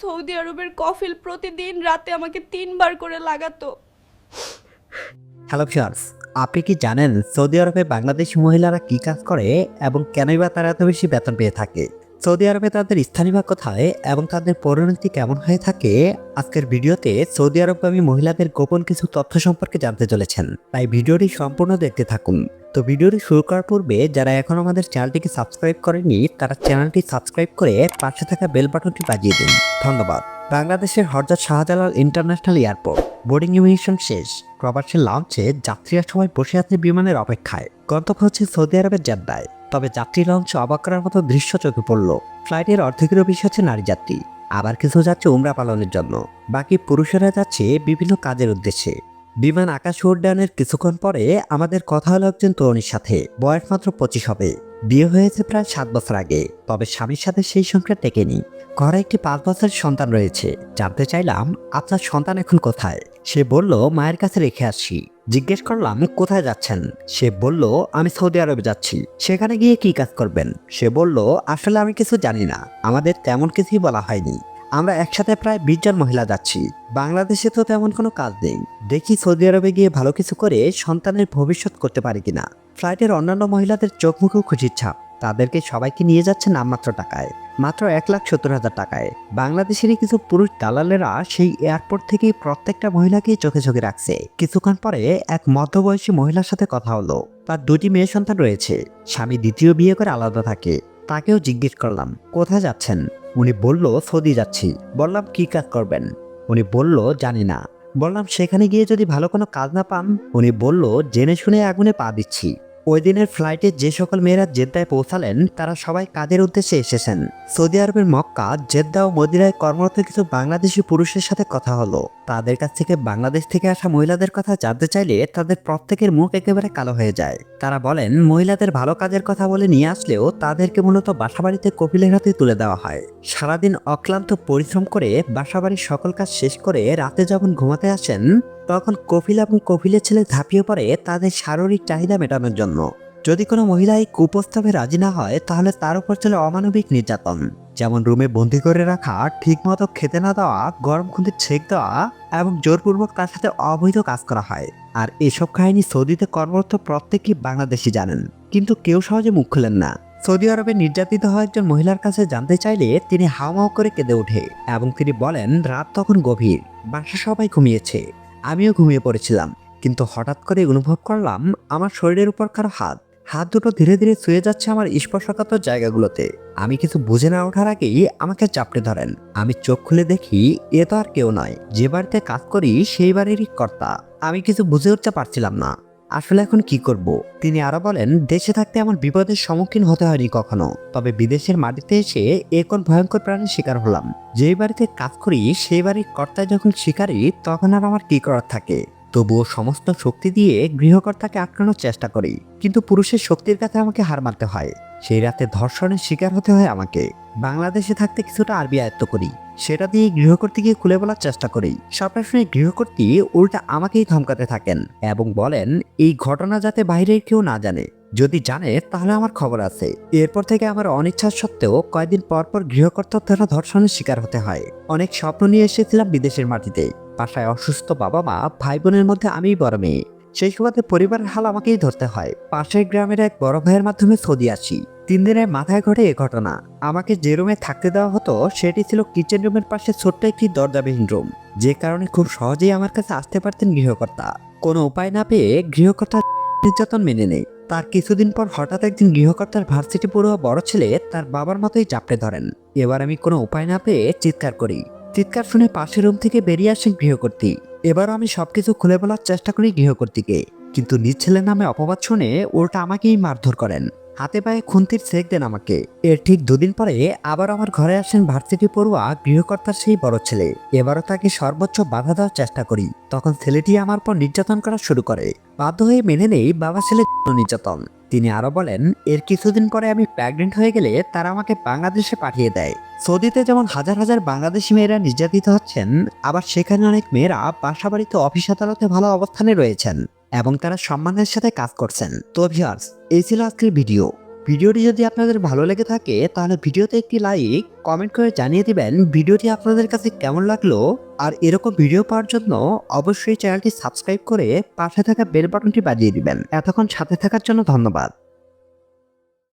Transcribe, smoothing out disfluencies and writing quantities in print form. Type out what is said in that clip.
Saudi আরবের কফিল প্রতিদিন রাতে আমাকে 3 বার করে লাগাতো। হ্যালো ভিউয়ার্স, আপনি কি জানেন সৌদি আরবে বাংলাদেশি মহিলারা কি কাজ করে এবং কেনই বা তারা এত বেশি বেতন পেয়ে থাকে? সৌদি আরবে তাদের স্থানীয় কোথায় এবং তাদের পরিণতি কেমন হয়ে থাকে? আজকের ভিডিওতে সৌদি আরবগামী মহিলাদের গোপন কিছু তথ্য সম্পর্কে জানতে চলেছেন, তাই ভিডিওটি সম্পূর্ণ দেখতে থাকুন। তো ভিডিওটি শুরু করার পূর্বে যারা এখন আমাদের চ্যানেলটিকে সাবস্ক্রাইব করেনি তারা চ্যানেলটি সাবস্ক্রাইব করে পাশে থাকা বেল বাটনটি বাজিয়ে দিন। ধন্যবাদ। বাংলাদেশের Hazrat Shahjalal international airport boarding immigration শেষ। প্রবাসী লঞ্চে যাত্রীরা সবাই বসে আছে বিমানের অপেক্ষায়। গন্তব্য হচ্ছে সৌদি আরবের জেদ্দায়। তবে যাত্রী লঞ্চে অবাক করার মতো দৃশ্য চোখে পড়ল। ফ্লাইটের অর্ধেকেরও বেশি হচ্ছে নারী যাত্রী, আবার কিছু যাচ্ছে উমরা পালনের জন্য, বাকি পুরুষেরা যাচ্ছে বিভিন্ন কাজের উদ্দেশ্যে। বিমান আকাশ উড্ডয়নের কিছুক্ষণ পরে আমাদের কথা হলো একজন তরুণীর সাথে। বয়স মাত্র 25 হবে। বিয়ে হয়েছে প্রায় 7 বছর আগে, তবে স্বামীর সাথে সেই সংখ্যা টেকেনি। ঘরে একটি 5 বছরের সন্তান রয়েছে। জানতে চাইলাম, আপনার সন্তান এখন কোথায়? সে বলল মায়ের কাছে রেখে আসছি। জিজ্ঞেস করলাম কোথায় যাচ্ছেন? সে বলল আমি সৌদি আরবে যাচ্ছি। সেখানে গিয়ে কি কাজ করবেন? সে বলল আসলে আমি কিছু জানি না, আমাদের তেমন কিছুই বলা হয়নি। আমরা একসাথে প্রায় 20 জন মহিলা যাচ্ছি। বাংলাদেশে তো তেমন কোনো কাজ নেই, দেখি সৌদি আরবে গিয়ে ভালো কিছু করে সন্তানের ভবিষ্যৎ করতে পারি কিনা। ফ্লাইটের অন্যান্য মহিলাদের চোখ মুখেও খুশির ছাপ। তাদেরকে সবাইকে নিয়ে যাচ্ছে নামমাত্র টাকায়, মাত্র 1,70,000 টাকায়। বাংলাদেশেরই কিছু পুরুষ দালালেরা সেই এয়ারপোর্ট থেকেই প্রত্যেকটা মহিলাকেই চোখে চোখে রাখছে। কিছুক্ষণ পরে এক মধ্যবয়সী মহিলার সাথে কথা হলো। তার 2টি মেয়ে সন্তান রয়েছে। স্বামী দ্বিতীয় বিয়ে করে আলাদা থাকে। তাকেও জিজ্ঞেস করলাম কোথায় যাচ্ছেন? উনি বলল সৌদি যাচ্ছি। বললাম কি কাজ করবেন? উনি বলল জানি না। বললাম সেখানে গিয়ে যদি ভালো কোনো কাজ না পান? উনি বলল জেনে শুনে আগুনে পা দিচ্ছি। ওই দিনের ফ্লাইটে যে সকল মেয়েরা জেদ্দায় পৌঁছালেন তারা সবাই কাজের উদ্দেশ্যে এসেছেন। সৌদি আরবের মক্কা, জেদ্দা ও মদিনায় কর্মরত কিছু বাংলাদেশি পুরুষের সাথে কথা হলো। তাদের কাছ থেকে বাংলাদেশ থেকে আসা মহিলাদের কথা জানতে চাইলে তাদের প্রত্যেকের মুখ একেবারে কালো হয়ে যায়। তারা বলেন মহিলাদের ভালো কাজের কথা বলে নিয়ে আসলেও তাদেরকে মূলত বাসাবাড়িতে কপিলের হাতে তুলে দেওয়া হয়। সারাদিন অক্লান্ত পরিশ্রম করে বাসাবাড়ির সকল কাজ শেষ করে রাতে যখন ঘুমাতে আসেন তখন কপিল এবং কপিলের ছেলে ঝাঁপিয়ে পড়ে তাদের শারীরিক চাহিদা মেটানোর জন্য। যদি কোনো মহিলা এই কুপ্রস্তাবে রাজি না হয় তাহলে তার উপর চলে অমানবিক নির্যাতন, যেমন রুমে বন্দি করে রাখা, ঠিকমতো খেতে না দেওয়া, গরম খুঁতে ছেঁক দেওয়া এবং জোরপূর্বক তার সাথে অবৈধ কাজ করা হয়। আর এসব কাহিনী সৌদিতে কর্মরত প্রত্যেকেই বাংলাদেশি জানেন, কিন্তু কেউ সহজে মুখ খুলেন না। সৌদি আরবে নির্যাতিত হওয়া একজন মহিলার কাছে জানতে চাইলে তিনি হাওমাও করে কেঁদে ওঠে এবং তিনি বলেন রাত তখন গভীর, বাসা সবাই ঘুমিয়েছে, আমিও ঘুমিয়ে পড়েছিলাম, কিন্তু হঠাৎ করে অনুভব করলাম আমার শরীরের উপর কারো হাত দুটো ধীরে ধীরে ছুঁয়ে যাচ্ছে আমার স্পর্শকাতর জায়গাগুলোতে। আমি কিছু বুঝে না ওঠার আগেই আমাকে চাপড়ে ধরেন। আমি চোখ খুলে দেখি এ তো আর কেউ নয়, যে বাড়িতে কাজ করি সেই বাড়িরই কর্তা। আমি কিছু বুঝে উঠতে পারছিলাম না আসলে এখন কি করব। তিনি আরো বলেন দেশে থাকতে এমন বিপদের সম্মুখীন হতে হয়নি কখনো, তবে বিদেশের মাটিতে এসে এখন ভয়ঙ্কর প্রাণীর শিকার হলাম। যেই বাড়িতে কাজ করি সেই বাড়ির কর্তায় যখন শিকারী তখন আর আমার কি করার থাকে। তবুও সমস্ত শক্তি দিয়ে গৃহকর্তাকে আটকানোর চেষ্টা করি, কিন্তু পুরুষের শক্তির কাছে আমাকে হার মানতে হয়। সেই রাতে ধর্ষণের শিকার হতে হয় আমাকে। বাংলাদেশে থাকতে কিছুটা আরবি আয়ত্ত করি, সেটা দিয়ে গৃহকর্তীকে খুলে বলার চেষ্টা করি। সবটা শুনে গৃহকর্তী উল্টা আমাকেই ধমকাতে থাকেন এবং বলেন এই ঘটনা যাতে বাইরের কেউ না জানে, যদি জানে তাহলে আমার খবর আছে। এরপর থেকে আমার অনিচ্ছা সত্ত্বেও কয়েকদিন পর পর গৃহকর্তার দ্বারা ধর্ষণের শিকার হতে হয়। অনেক স্বপ্ন নিয়ে এসেছিলাম বিদেশের মাটিতে। বাসায় অসুস্থ বাবা মা, ভাই বোনের মধ্যে আমিই বড় মেয়ে। সেই সুবাদে পরিবারের হাল আমাকেই ধরতে হয়। পাশের গ্রামের এক বড় ভাইয়ের মাধ্যমে সৌদি আসি। 3 দিনের মাথায় ঘটে এ ঘটনা। আমাকে যে রুমে থাকতে দেওয়া হতো সেটি ছিল কিচেন রুমের পাশে ছোট্ট একটি দরজাবিহীন রুম, যে কারণে খুব সহজেই আমার কাছে আসতে পারতেন গৃহকর্তা। কোনো উপায় না পেয়ে গৃহকর্তা নির্যাতন মেনে নেই। তার কিছুদিন পর হঠাৎ একদিন গৃহকর্তার ভার্সিটি পড়ুয়া বড় ছেলে তার বাবার মতোই চাপড়ে ধরেন। এবার আমি কোনো উপায় না পেয়ে চিৎকার করি। চিৎকার শুনে পাশের রুম থেকে বেরিয়ে আসেন গৃহকর্ত্রী। এবারও আমি সবকিছু খুলে বলার চেষ্টা করি গৃহকর্ত্রীকে, কিন্তু নিজ ছেলের নামে অপবাদ শুনে উল্টা আমাকেই মারধর করেন। হাতে পায়ে খুন্তির সেক দেন আমাকে। এর ঠিক 2 দিন পরে আবার আমার ঘরে আসেন ভার্সিটি পড়ুয়া গৃহকর্তার সেই বড় ছেলে। এবারও তাকে সর্বোচ্চ বাধা দেওয়ার চেষ্টা করি, তখন ছেলেটি আমার পর নির্যাতন করা শুরু করে। বাধ্য হয়ে মেনে নেই বাবা ছেলে নির্যাতন। তিনি আরো বলেন এর কিছুদিন পরে আমি প্রেগনেন্ট হয়ে গেলে তারা আমাকে বাংলাদেশে পাঠিয়ে দেয়। সৌদিতে যেমন হাজার হাজার বাংলাদেশি মেয়েরা নির্যাতিত হচ্ছেন, আবার সেখানে অনেক মেয়েরা বাসাবাড়িতে অফিস আদালতে ভালো অবস্থানে রয়েছেন এবং তারা সম্মানের সাথে কাজ করছেন। তো ভিউয়ার্স, এই ছিল আজকের ভিডিও। ভিডিওটি যদি আপনাদের ভালো লেগে থাকে তাহলে ভিডিওতে একটি লাইক কমেন্ট করে জানিয়ে দিবেন ভিডিওটি আপনাদের কাছে কেমন লাগলো। আর এরকম ভিডিও পাওয়ার জন্য অবশ্যই চ্যানেলটি সাবস্ক্রাইব করে পাশে থাকা বেল বাটনটি বাজিয়ে দিবেন। এতক্ষণ সাথে থাকার জন্য ধন্যবাদ।